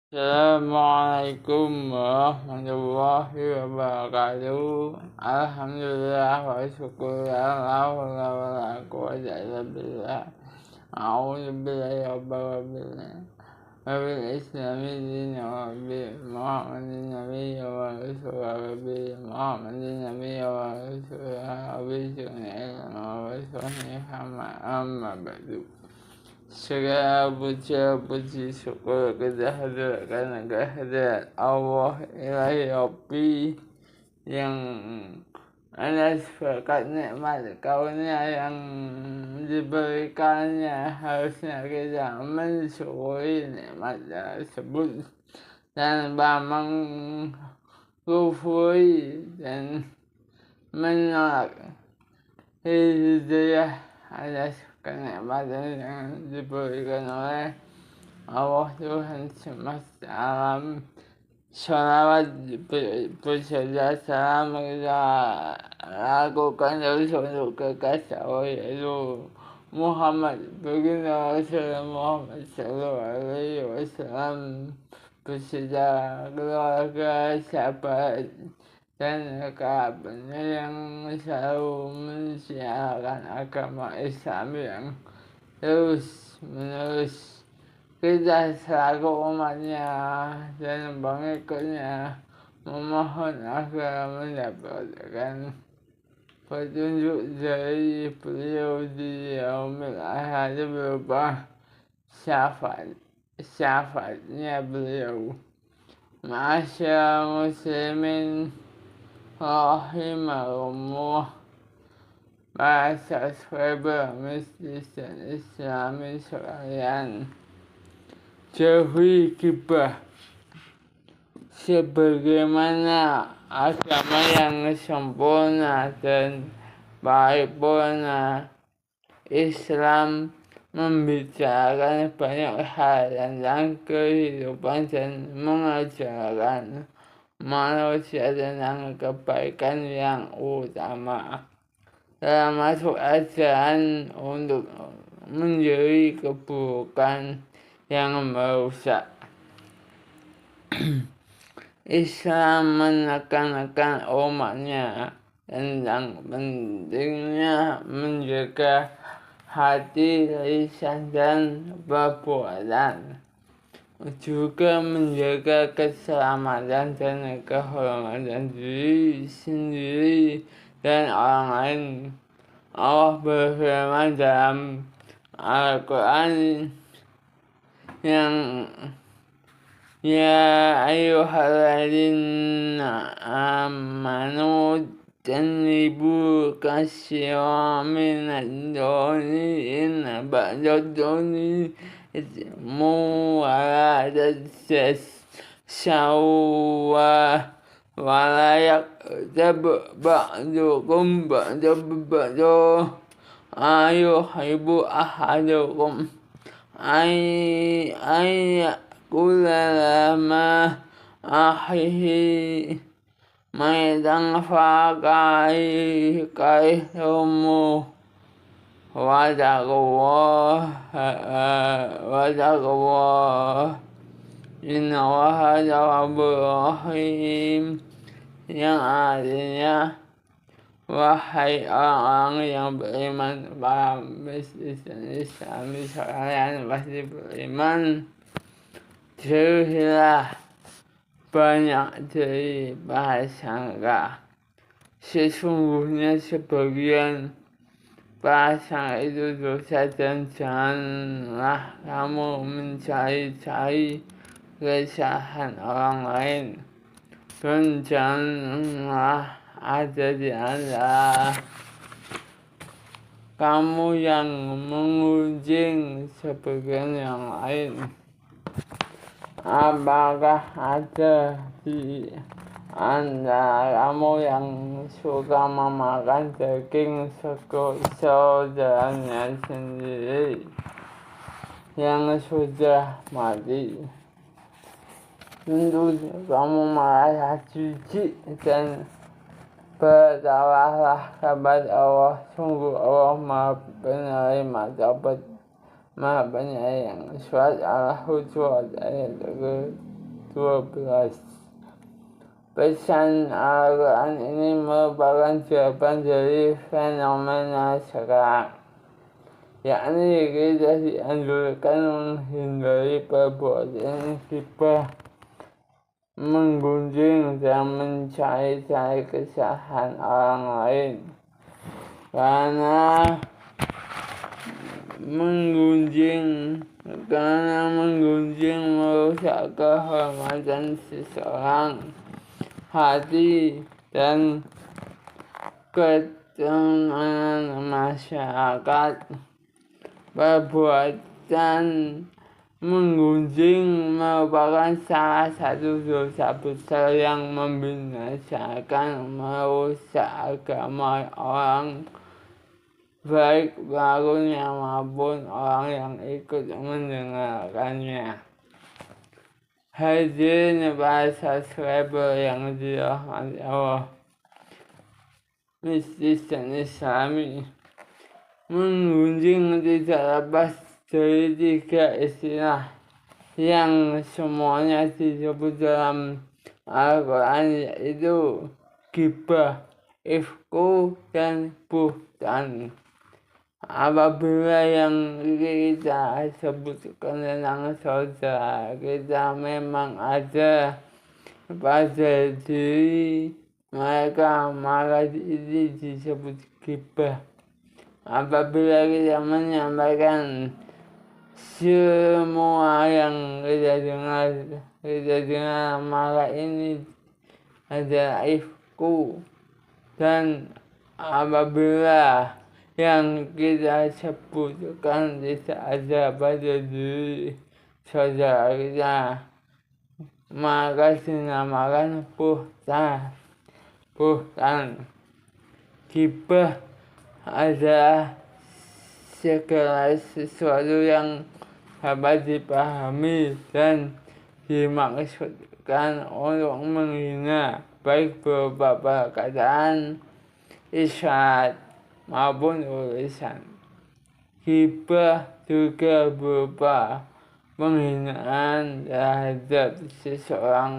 Assalamualaikum warahmatullahi wabarakatuh. Alhamdulillah wa syukurlah la haula wala quwwata illa billah. A'udzu billahi rabbil islami dina wa bi Muhammadin nabiyya wa rasul wa bi Muhammadin nabiyya wa rasul wa bi sunnah wa sunnah amma ba'du. Segala puji syukur kehadirat Allah ilahi Rabbi yang atas berkat nikmat karunia yang diberikannya, harusnya kita mensyukuri nikmat tersebut dan mengkufuri dan menolak hidayah atas kenikmatan yang diberikan oleh Allah Tuhan semesta alam. Sholawat berserta salam kita lakukan terus untuk kekasih Allah yaitu Muhammad baginda Rasulullah Muhammad sallallahu alaihi wasallam beserta keluarga, sahabat dan kerabatnya yang selalu mensiarkan agama Islam yang terus menerus. Kita selaku umatnya dan pengikutnya memohon agar mendapatkan petunjuk dari beliau di yaumil akhir berupa syafaatnya beliau. Ma'asyar muslimin rahimahumullah, para subscriber Masjid Islami sekalian, jauhi gibah sebagaimana agama yang sempurna dan paripurna. Islam membicarakan banyak hal tentang kehidupan dan mengajarkan manusia tentang kebaikan yang utama, termasuk ajaran untuk menjauhi keburukan yang merusak. Islam menekankan umatnya tentang pentingnya menjaga hati, lisan, dan perbuatan, juga menjaga keselamatan dan kehormatan diri sendiri dan orang lain. Allah berfirman dalam Al-Quran yang ya ayyuhalladzina amanu janibu katsiran minadh-dhunni inna ba'dadh-dhunni itsmun wa la tajassasu wa la yaghtab ba'dukum ba'dan ayuhibbu ahadukum ya'kula lahma akhihi maitan fakarihtumuh wattaqullah innallaha tawwabur rahim, yang artinya wahai orang-orang yang beriman, para Islami sekalian pasti beriman, jauhilah banyak dari prasangka. Sesungguhnya sebagian prasangka itu dosa, dan janganlah kamu mencari-cari kesalahan orang lain, dan janganlah ada di antara kamu yang mengunjing sebagian yang lain. Apakah ada di antara kamu yang suka memakan daging saudaranya sendiri yang sudah mati? Tentu kamu merasa jijik dan bertawahlah kepada Allah. Sungguh Allah Maha Penerima Taubat, Maha Penyayang. Surat Al-Hujurat ayat 2012. Pesan Al-Quran ini merupakan jawaban dari fenomena sekarang, yakni kita dianjurkan menghindari perbuatan ghibah, menggunjing dan mencari-cari kesalahan orang lain, karena menggunjing merusak kehormatan seseorang, hati dan ketenangan masyarakat. Perbuatan menggunjing merupakan salah satu dosa besar yang membinasakan, merusak agama orang, baik pelakunya maupun orang yang ikut mendengarkannya. Hadirin para subscriber yang dirahmati Allah, mistis dan Islami, menggunjing tidak lepas dari 3 istilah yang semuanya disebut dalam Al-Quran, yaitu ghibah, ifku, dan buhtan. Apabila yang kita sebutkan tentang saudara kita memang ada pada diri mereka, maka ini disebut ghibah. Apabila kita menyampaikan semua yang kita dengar, maka ini adalah ifku. Dan apabila yang kita sebutkan tidak ada pada diri saudara kita, maka dinamakan buhtan. Ghibah adalah segala sesuatu yang dapat dipahami dan dimaksudkan untuk menghina, baik berupa perkataan, isyarat maupun tulisan. Ghibah juga berupa penghinaan terhadap seseorang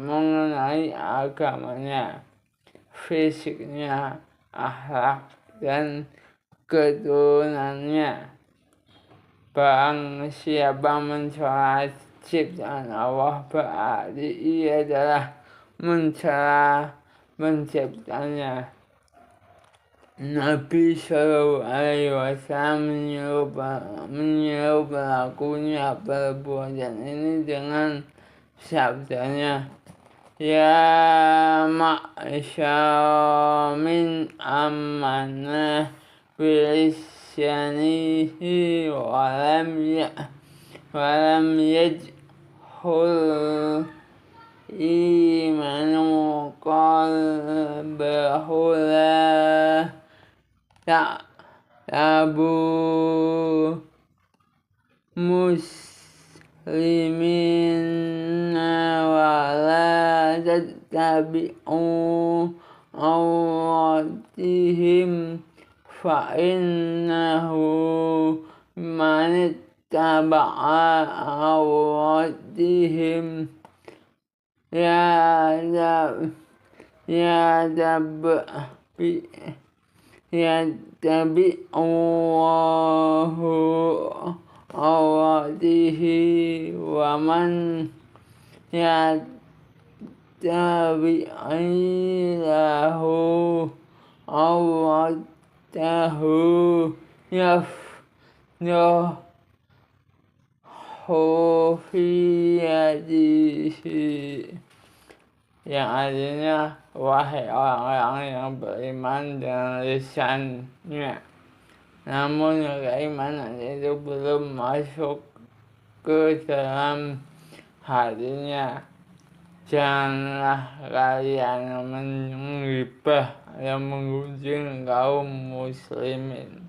mengenai agamanya, fisiknya, akhlak, dan keturunannya. Barang siapa mencela ciptaan Allah, berarti ia adalah mencela penciptanya. Nabi SAW menyuruh pelakunya perbuatan ini dengan sabdanya, ya ma'asyara min amanah bilisyanihi walam yajhul imanu qalbahu la ta'labu muslimin wa la tattabi'u awratihim fa innahu man ittaba'a awratihim yattabi'uhu awratihi wa man yattabi'ilahu awratahu yafnahu fi yadihi, yang artinya, wahai orang-orang yang beriman dengan lisannya, namun keimanan itu belum masuk ke dalam hatinya, janganlah kalian menghibah dan menggunjing kaum muslimin.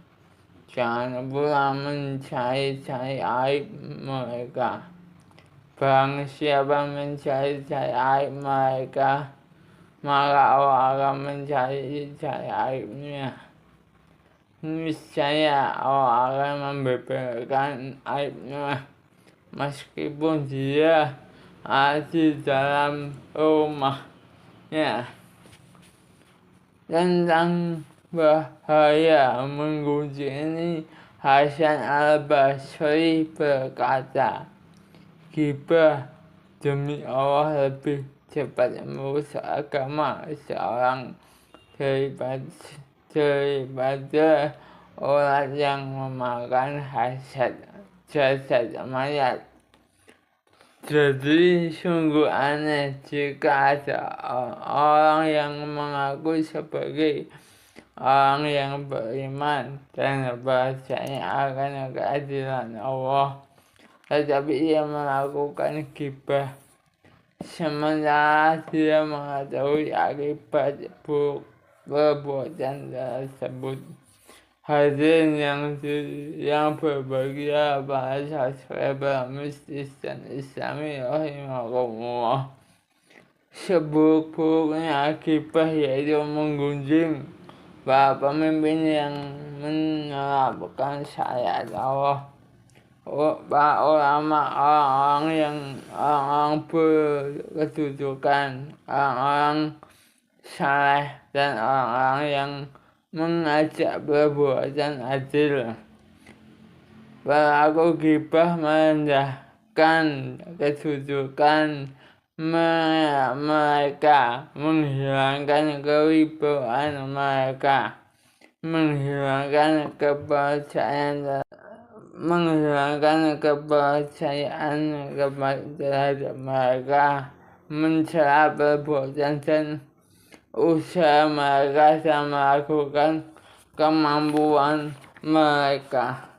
Jangan pula mencari-cari aib mereka. Barang siapa mencari-cari aib mereka, maka Allah akan mencari-cari aibnya. Niscaya Allah akan membeberkan aibnya, meskipun dia di dalam rumahnya. Tentang bahaya menggunjing ini, Hasan al-Basri berkata, "Gibah demi Allah lebih cepat merusak agama seorang daripada orang yang memakan jasad mayat." Jadi sungguh aneh jika ada orang yang mengaku sebagai orang yang beriman dan percaya akan keadilan Allah, tetapi ia melakukan ghibah, sementara dia mengetahui akibat buruk perbuatan tersebut. Hadirin yang berbahagia, para subscriber mistis dan Islami rahimakumullah. Seburuk-buruknya ghibah yaitu menggunjing para pemimpin yang menerapkan syariat Allah, para ulama, orang-orang berkedudukan, orang-orang saleh, dan orang-orang yang mengajak perbuatan adil. Pelaku ghibah merendahkan kedudukan mereka, menghilangkan kewibawaan mereka, menghilangkan kepercayaan terhadap mereka, mencela perbuatan dan usaha mereka dan melakukan kemampuan mereka.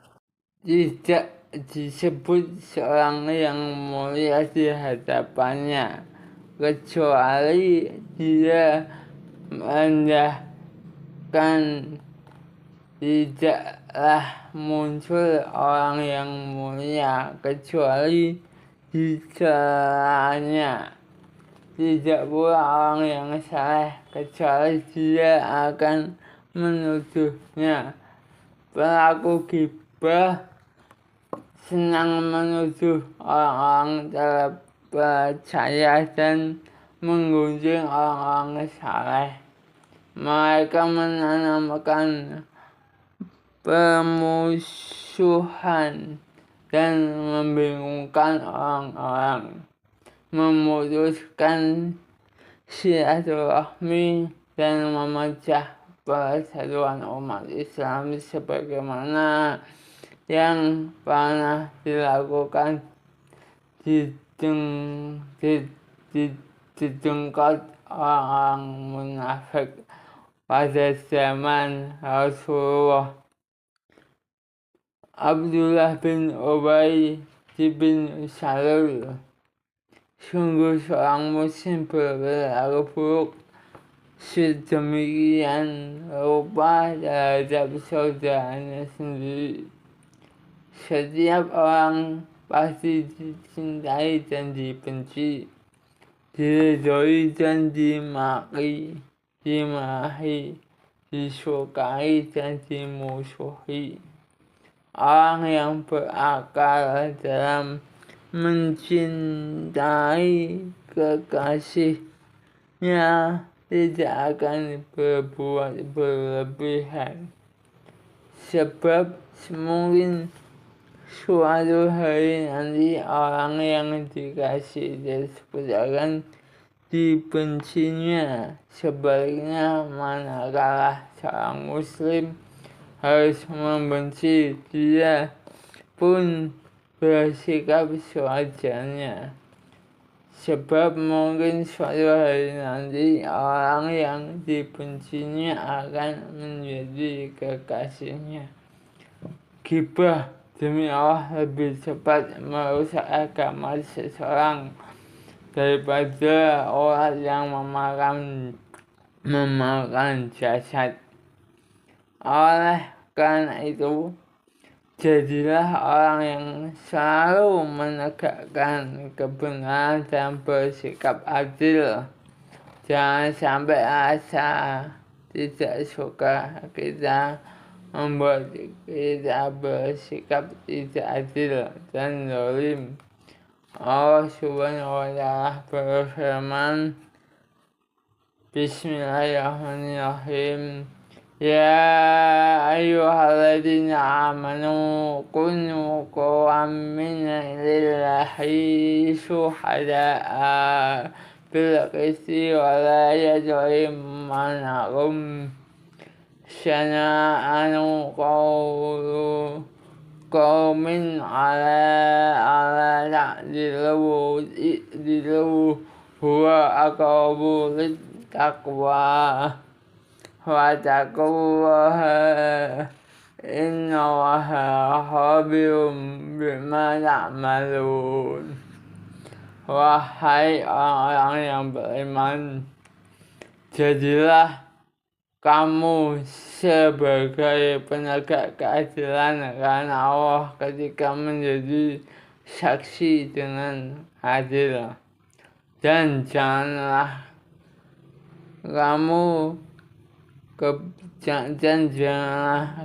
Tidak disebut seorang yang mulia di hadapannya kecuali dia merendahkan. Tidaklah muncul orang yang mulia kecuali dicelanya. Tidak pula orang yang saleh kecuali dia akan menuduhnya. Pelaku ghibah senang menuduh orang-orang terpercaya dan menggunjing orang-orang saleh. Mereka menanamkan permusuhan dan membingungkan orang-orang, memutuskan silaturahmi dan memecah persatuan umat Islam sebagaimana yang pernah dilakukan di dengkot orang munafik pada zaman Rasulullah. Abdullah bin Ubay bin Salul, sungguh seorang muslim berlaku buruk sedemikian rupa terhadap saudaranya sendiri. Setiap orang pasti dicintai dan dibenci, diridhoi dan dimaki, dimarahi, disukai dan dimusuhi. Orang yang berakal dalam mencintai kekasihnya tidak akan berbuat berlebihan, sebab mungkin suatu hari nanti orang yang dikasih tersebut akan dibencinya. Sebaliknya, manakala seorang muslim harus membenci, dia pun bersikap sewajarnya, sebab mungkin suatu hari nanti orang yang dibencinya akan menjadi kekasihnya. Ghibah demi Allah lebih cepat merusak agama seseorang daripada orang yang memakan jasad. Oleh karena itu, jadilah orang yang selalu menegakkan kebenaran dan bersikap adil. Jangan sampai rasa tidak suka kita membuat kita bersikap tidak adil dan zalim. Allah Subhanahu wa Ta'ala berfirman, Bismillahirrahmanirrahim. Ya ayyuhalladzina amanu kunu qawwamin lillahi syuhada'a bil qisti wa la yajrimanakum syana'anu qawmin ala ta'dilu huwa aqrabu littaqwa wattaqullaha innallaha khabirum bima ta'malun. Wahai orang-orang yang beriman, jadilah kamu sebagai penegak keadilan karena Allah ketika menjadi saksi dengan adil. Dan janganlah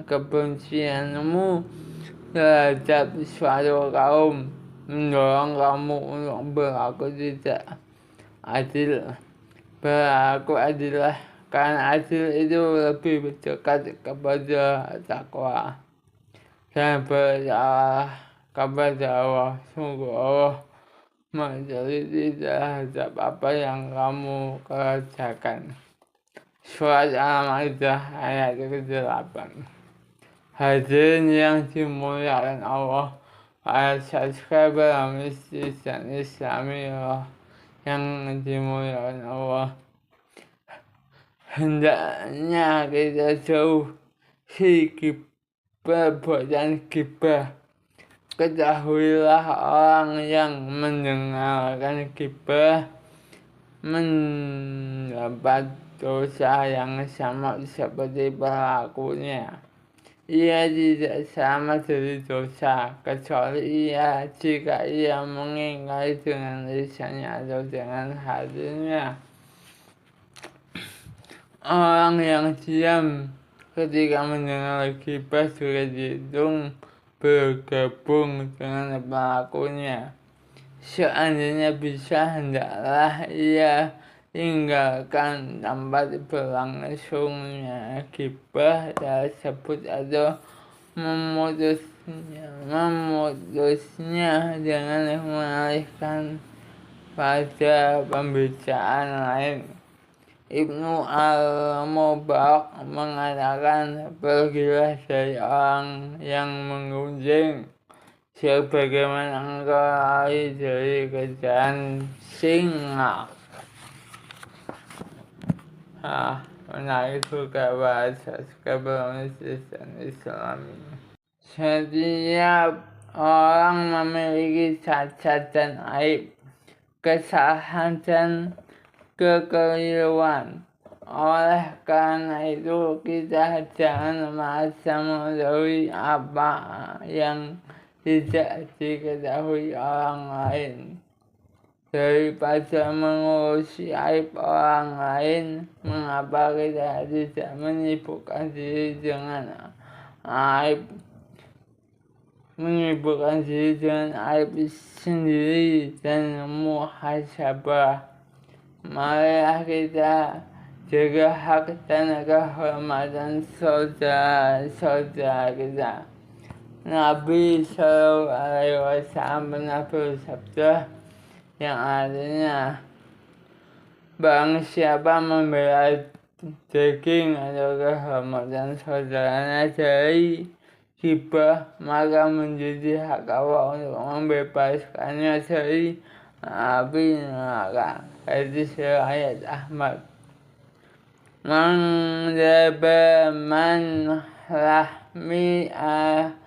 kebencianmu terhadap suatu kaum mendorong kamu untuk berlaku tidak adil. Berlaku adillah, karena adil itu lebih dekat kepada takwa. Dan berdoalah kepada Allah, sungguh Allah meneliti terhadap apa yang kamu kerjakan. Surat Al-Maidah ayat ke-8. Hadirin yang dimuliakan Allah, para subscriber Mistis dan Islami yang dimuliakan Allah, hendaknya kita jauhi perbuatan gibah. Ketahuilah orang yang mendengarkan gibah mendapat dosa yang sama seperti pelakunya. Ia tidak selamat dari dosa, kecuali jika ia mengingkari dengan lisannya atau dengan hatinya. Orang yang diam ketika mendengar gibah juga dihitung bergabung dengan pelakunya. Seandainya bisa, hendaklah ia tinggalkan tempat berlangsungnya gibah tersebut atau memutusnya dengan mengalihkan pada pembicaraan lain. Ibnu Al-Mubarak mengatakan, pergilah dari orang yang menggunjing sebagaimana engkau lari dari kejaran singa. Menarik juga bahasa Mistis dan Islami. Setiap orang memiliki cacat dan aib, kesalahan dan kekeliruan. Oleh karena itu kita jangan merasa mengetahui apa yang tidak diketahui orang lain. Daripada mengurusi aib orang lain, mengapa kita tidak menyibukkan diri dengan aib sendiri dan muhasabah. Marilah kita jaga hak dan kehormatan saudara kita. Nabi SAW pernah bersabda yang artinya, barang siapa membela daging atau kehormatan saudaranya dari gibah, maka menjadi hak Allah untuk membebaskannya dari api neraka. Hadis riwayat Ahmad. Man lahmi ahihi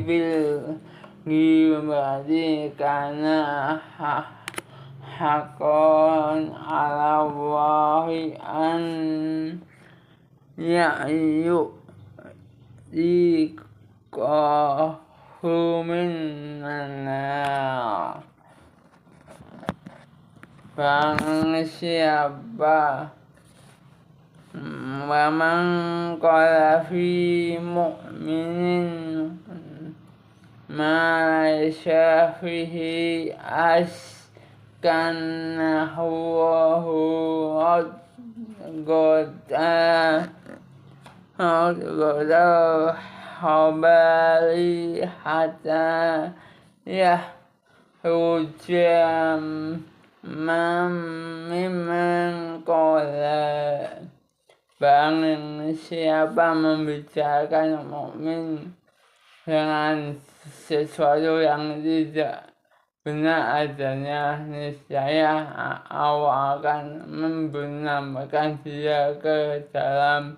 bil ghibati kana hakon ala Allahi an ya'yu'dikahu minan. Barang siapa waman qala fi mu'minin ما ليس فيه أسكنه وهو قد الحبال حتى يخرج ممن قال. Barang siapa membicarakan mukmin dengan sesuatu yang tidak benar adanya, niscaya Allah akan membenamkan dia ke dalam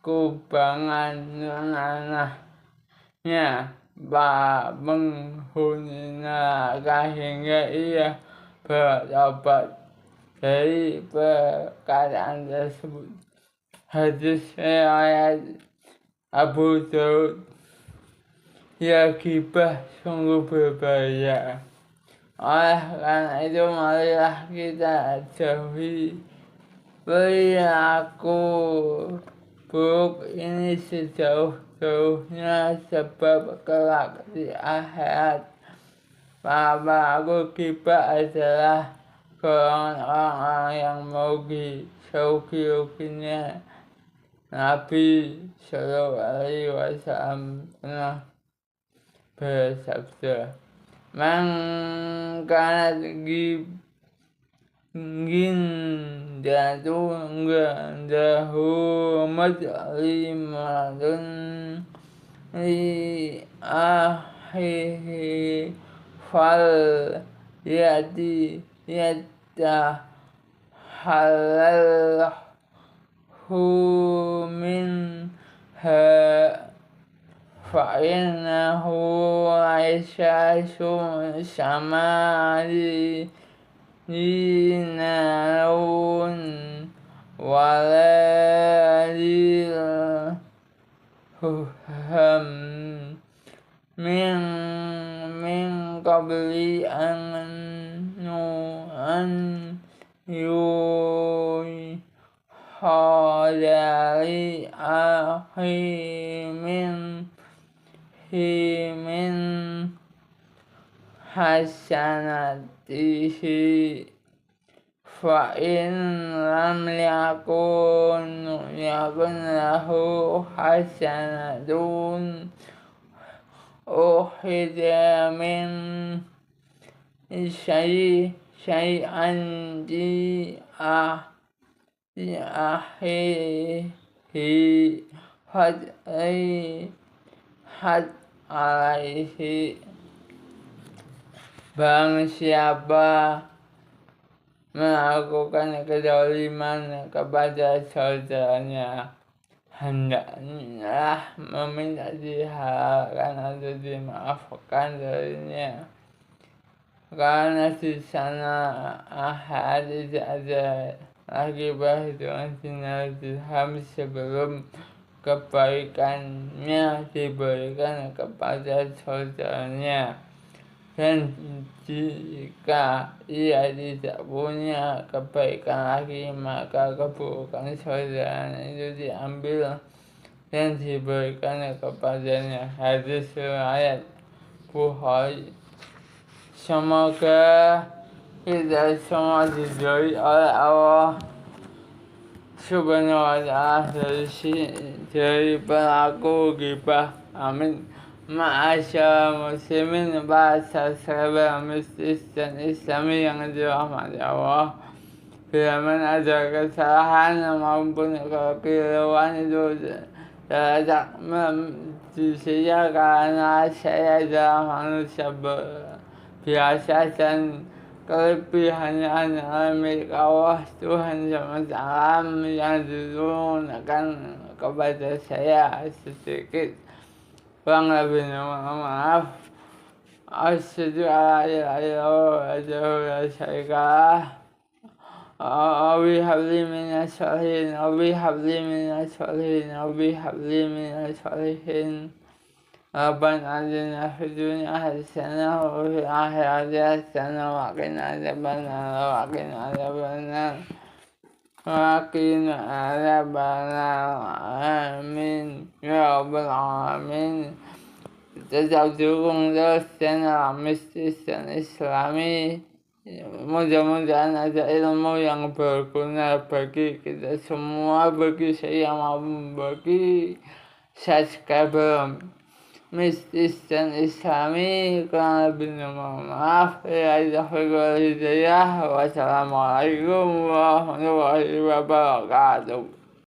kubangan nanahnya, penghuni neraka, hingga ia bertobat dari perkataan tersebut. Hadis riwayat Abu Daud. Ya, ghibah sungguh berbahaya. Oleh karena itu, marilah kita jauhi perilaku buruk ini sejauh-jauhnya, sebab kelak di akhirat para pelaku ghibah adalah golongan orang-orang yang merugi serugi-ruginya. Nabi Shallallahu Alaihi Wasallam pernah bersabda, "Man kanat gindahu madlimatun li akhihi fal yati minha fa'innahu aisyasu samari dinarun waladil min qabli an yuhadari min hasanatihi fa'in lam yakun lahu hasanatun ukhidha min syai'an di akhihi had alaihi. Barang siapa melakukan kezaliman kepada saudaranya, hendaklah meminta dihalalkan atau dimaafkan darinya, karena di sana hadis ada lagi perhitungan dinar dirham sebelum kebaikannya diberikan kepada saudaranya. Dan jika ia tidak punya kebaikan lagi, maka keburukan saudaranya itu diambil dan diberikan kepadanya. Hadis riwayat Bukhari. Semoga kita semua dijauhi oleh Allah Subhanahu wa ta'ala dari pelaku ghibah. Amin. Ma'asyar muslimin, bahasa sahabat mistis dan islami yang dirahmati Allah. Bila mana ada kesalahan maupun kekeliruan itu tidak disiya, karena saya adalah manusia biasa dan kelebihannya adalah milik Allah Tuhan semesta alam yang diturunkan kepada saya sedikit. Kurang lebihnya mohon maaf. Asyhadu an la ilaha illallah wahdahu la syarika lah. Rabbi habli minas sholihin, Rabbi habli minas sholihin, Rabbi habli minas sholihin. Rabbana atina fid dunya hasanah wa fil akhirati hasanah wa qina adzabannar, wa qina adzabannar, wa qina adzabannar. Amin ya rabbal alamin. tetap dukung terus channel Mistis dan Islami. Mudah-mudahan ada ilmu yang berguna bagi kita semua, bagi saya maupun bagi subscriber Mistis dan Islami. Kurang lebihnya mohon maaf. Wassalamualaikum warahmatullahi wabarakatuh.